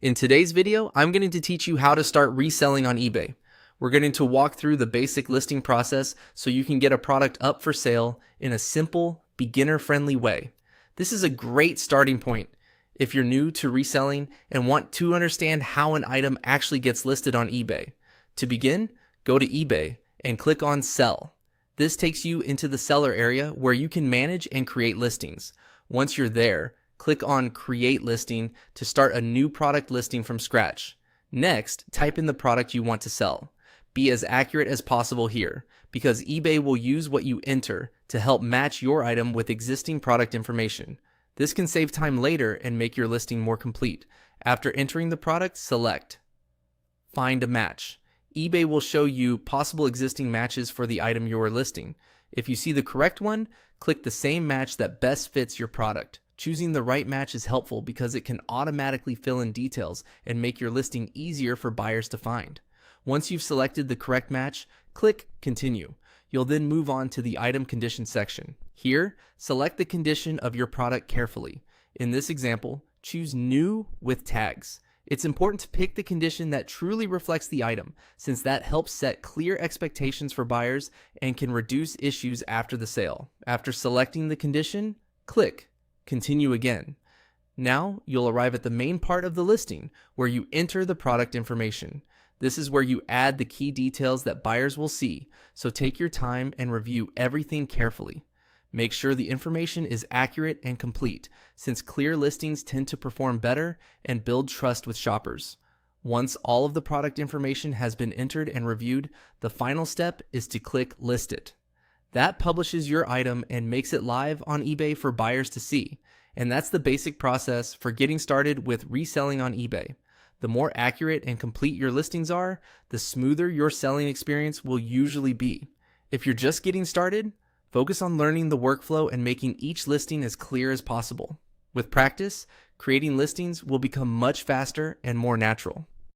In today's video, I'm going to teach you how to start reselling on eBay. We're going to walk through the basic listing process so you can get a product up for sale in a simple, beginner-friendly way. This is a great starting point if you're new to reselling and want to understand how an item actually gets listed on eBay. To begin, go to eBay and click on Sell. This takes you into the seller area where you can manage and create listings. Once you're there, click on Create Listing to start a new product listing from scratch. Next, type in the product you want to sell. Be as accurate as possible here, because eBay will use what you enter to help match your item with existing product information. This can save time later and make your listing more complete. After entering the product, select Find a Match. eBay will show you possible existing matches for the item you are listing. If you see the correct one, click the same match that best fits your product. Choosing the right match is helpful because it can automatically fill in details and make your listing easier for buyers to find. Once you've selected the correct match, click Continue. You'll then move on to the Item Condition section. Here, select the condition of your product carefully. In this example, choose New with tags. It's important to pick the condition that truly reflects the item, since that helps set clear expectations for buyers and can reduce issues after the sale. After selecting the condition, click Continue again. Now you'll arrive at the main part of the listing where you enter the product information. This is where you add the key details that buyers will see, so take your time and review everything carefully. Make sure the information is accurate and complete, since clear listings tend to perform better and build trust with shoppers. Once all of the product information has been entered and reviewed, the final step is to click List It. That publishes your item and makes it live on eBay for buyers to see. And that's the basic process for getting started with reselling on eBay. The more accurate and complete your listings are, the smoother your selling experience will usually be. If you're just getting started, focus on learning the workflow and making each listing as clear as possible. With practice, creating listings will become much faster and more natural.